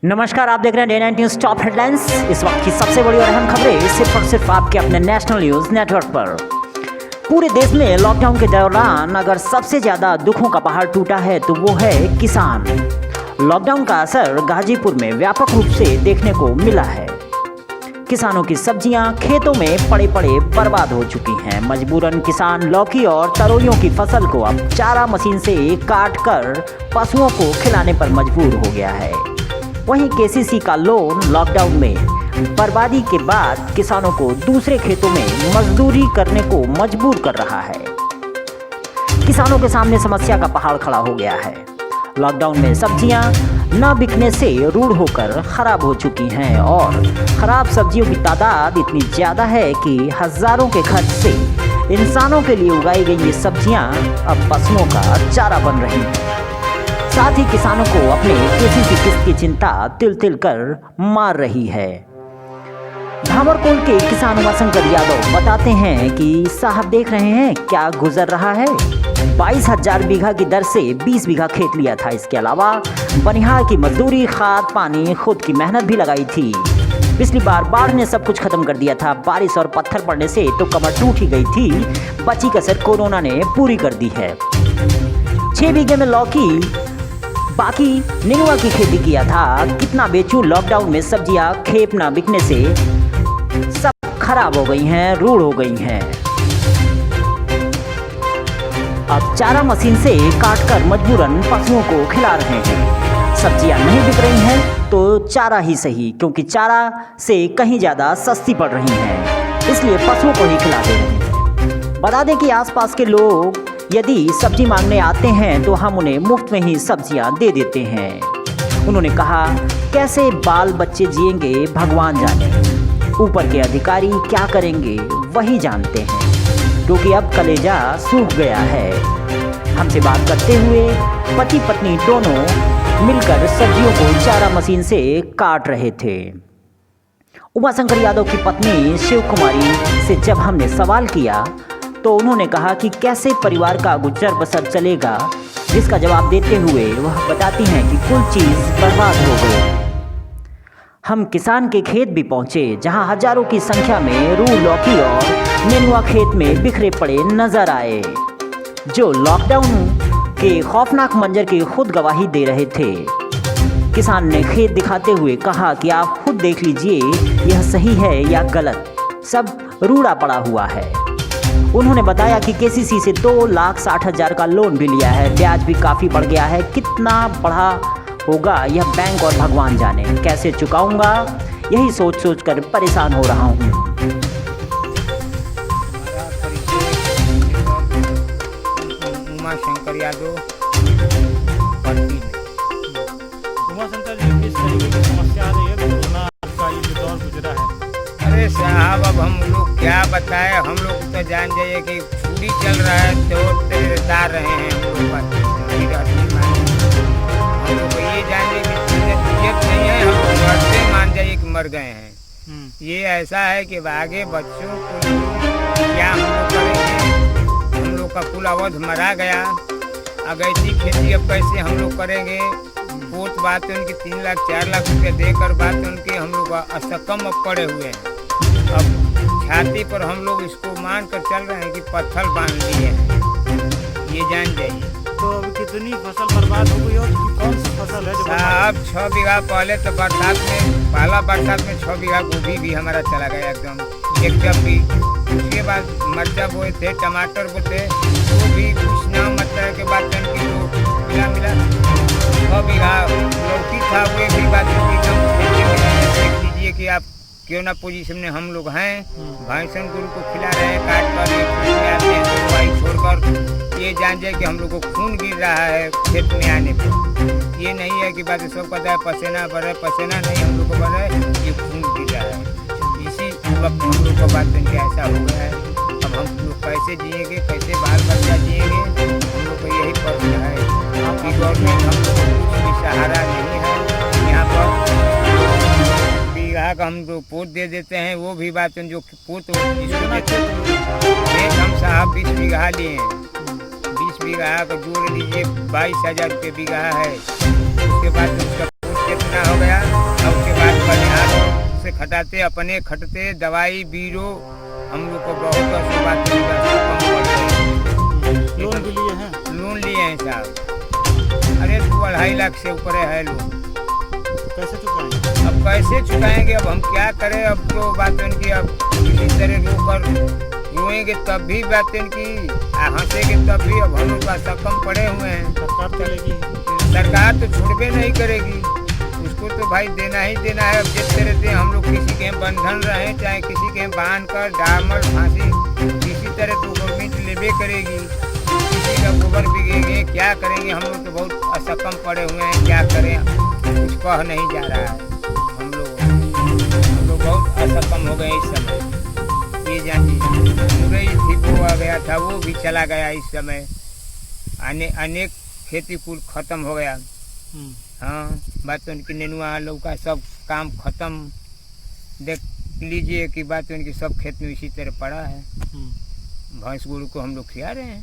नमस्कार, आप देख रहे हैं डे 19 न्यूज़ टॉप हेडलाइंस। इस वक्त की सबसे बड़ी और अहम खबरें सिर्फ और सिर्फ आपके अपने नेशनल न्यूज़ नेटवर्क पर। पूरे देश में लॉकडाउन के दौरान अगर सबसे ज़्यादा दुखों का पहाड़ टूटा है तो वो है किसान। लॉकडाउन का असर गाजीपुर में व्यापक रूप से देखने को मिला है। किसानों की सब्जियां खेतों में पड़े पड़े बर्बाद हो चुकी हैं। मजबूरन किसान लौकी और तरोइयों की फसल को अब चारा मशीन से काट कर पशुओं को खिलाने पर मजबूर हो गया है। वहीं केसीसी का लोन लॉकडाउन में बर्बादी के बाद किसानों को दूसरे खेतों में मजदूरी करने को मजबूर कर रहा है। किसानों के सामने समस्या का पहाड़ खड़ा हो गया है। लॉकडाउन में सब्जियां न बिकने से रूढ़ होकर खराब हो चुकी हैं और खराब सब्जियों की तादाद इतनी ज़्यादा है कि हज़ारों के खर्च से इंसानों के लिए उगाई गई ये सब्जियां अब पशुओं का चारा बन रही हैं। साथ ही किसानों को अपने केसीसी किस्त की चिंता तिल तिल कर मार रही है। धामरकोल के किसान उमाशंकर यादव बताते हैं कि साहब देख रहे हैं क्या गुजर रहा है। 22,000 बीघा की दर से 20 बीघा खेत लिया था। इसके अलावा बनिहार की मजदूरी, खाद पानी, खुद की मेहनत भी लगाई थी। पिछली बार बाढ़ ने सब कुछ खत्म कर दिया था। बारिश और पत्थर पड़ने से तो कमर टूट ही गई थी। बची कसर कोरोना ने पूरी कर दी है। 6 बीघे में लौकी बाकी नेनुआ की खेती किया था। कितना बेचूं, लॉकडाउन में सब्जियां खेप ना बिकने से सब खराब हो गई हैं, रूढ़ हो गई हैं। अब चारा मशीन से काटकर मजबूरन पशुओं को खिला रहे हैं। सब्जियां नहीं बिक रही हैं तो चारा ही सही, क्योंकि चारा से कहीं ज़्यादा सस्ती पड़ रही हैं, इसलिए पशुओं को ही खिला दे रहे हैं। बता दें कि आसपास के लोग यदि सब्जी मांगने आते हैं तो हम उन्हें मुफ्त में ही सब्जियां दे देते हैं। उन्होंने कहा, कैसे बाल बच्चे जिएंगे भगवान जाने, ऊपर के अधिकारी क्या करेंगे वही जानते हैं, क्योंकि अब कलेजा सूख गया है। हमसे बात करते हुए पति पत्नी दोनों मिलकर सब्जियों को चारा मशीन से काट रहे थे। उमाशंकर यादव की पत्नी शिव कुमारी से जब हमने सवाल किया तो उन्होंने कहा कि कैसे परिवार का गुजर बसर चलेगा, जिसका जवाब देते हुए वह बताती हैं कि कुल चीज़ बर्बाद हो गई। हम किसान के खेत भी पहुंचे, जहां हजारों की संख्या में रूह, लौकी और नेनुआ खेत में बिखरे पड़े नजर आए, जो लॉकडाउन के खौफनाक मंजर की खुद गवाही दे रहे थे। किसान ने खेत दिखाते हुए कहा कि आप खुद देख लीजिए, यह सही है या गलत, सब रूड़ा पड़ा हुआ है। उन्होंने बताया कि केसीसी से 2,60,000 का लोन भी लिया है। ब्याज भी काफ़ी बढ़ गया है। कितना बढ़ा होगा यह बैंक और भगवान जाने। कैसे चुकाऊंगा, यही सोच सोच कर परेशान हो रहा हूँ। उमाशंकर यादव। उमाशंकर जी, किस तरीके की समस्या आ रही है? कोरोना का ये जो दौर गुजरा है। अरे साहब, अब हम लोग क्या बताएं। हम लोग तो जान जाइए कि छुरी चल रहा है तो तेरेदार रहे हैं। हम लोग को ये जान जाइए कि तबीयत नहीं है, हम लोग मरते मान जाइए कि मर गए हैं। ये ऐसा है कि आगे बच्चों को क्या हम लोग करेंगे। हम लोग का कुल अवध मरा गया। अगैती खेती अब कैसे हम लोग करेंगे। कोर्ट बात है उनकी 3 लाख 4 लाख रुपये देकर बात है उनकी, हम लोग असकम अब पड़े हुए हैं। अब छाती पर हम लोग इसको मान कर चल रहे हैं कि पत्थर बांध लिए हैं। ये जान जाइए। तो अभी कितनी फसल बर्बाद हो गई और कौन सी फसल है जो साहब 6 बीघा पहले तो बरसात में, पहला बरसात में 6 बीघा गोभी भी हमारा चला गया एकदम एक जब भी। उसके बाद मरचा बोए थे, टमाटर बोते, वो भी कुछ ना मतलब के बाद उनकी जो मिला 6 बीघा लौकी था, वो भी बात देख लीजिए कि आप क्यों ना पोजीशन में हम लोग हैं। भैंसन गुरु को खिला रहे हैं, काट कर आते हैं तो भाई छोड़कर। ये जान जाए कि हम लोग को खून गिर रहा है खेत में आने पर। ये नहीं है कि बात सब कहता है पसीना बढ़े, पसीना नहीं हम लोग को बढ़े, ये खून गिर रहा है। इसी वक्त हम लोग को बात इनके ऐसा हो गया है। अब हम लोग कैसे जिएंगे, कैसे बाल बच्चा जिएंगे, हम लोग को यही प्रश्न है कि गवर्नमेंट हम लोग को कुछ भी सहारा नहीं है। यहाँ पर बीघा का हम जो पोत दे देते हैं, वो भी बात जो पोत जिसको देते हैं, हम साहब 20 बीघा लिए हैं। 20 बीघा का जोड़ लीजिए 22,000 रुपये बीघा है। उसके बाद उसका पोत दुगना हो गया। और उसके बाद बनिहार से खटाते अपने खटते दवाई बीरो हम लोग को बहुत असर बात कम पड़ गई। लोन भी लिए हैं? लोन लिए हैं साहब, अरे 2-2.5 लाख से ऊपर है लोन। कैसे चुकाएंगे? अब कैसे चुकाएंगे, अब हम क्या करें। अब तो बात इनकी अब किसी तरह रोकर रोएंगे तब भी बात इनकी, हंसेंगे तब भी। अब हम लोग का कम पड़े हुए हैं। सरकार चलेगी? सरकार तो छोड़बे नहीं करेगी, उसको तो भाई देना ही देना है। अब जिस तरह से हम लोग किसी के बंधन रहे, चाहे किसी के बांध कर डामर फांसी, किसी तरह तो गवर्नमेंट लेबे करेगी। किसी का गोबर बिगेंगे, क्या करेंगे। हम लोग तो बहुत असकम पड़े हुए हैं, क्या करें, कुछ कह नहीं जा रहा है। हम लोग बहुत असकम हो गए इस समय। ये जानिए मुरई थी वो आ गया था, वो भी चला गया इस समय। अनेक खेती कुल खत्म हो गया। हाँ, बात उनकी नेनुआ लौका सब काम खत्म। देख लीजिए कि बात उनकी सब खेत में इसी तरह पड़ा है। भैंस गुरु को हम लोग खिला रहे हैं।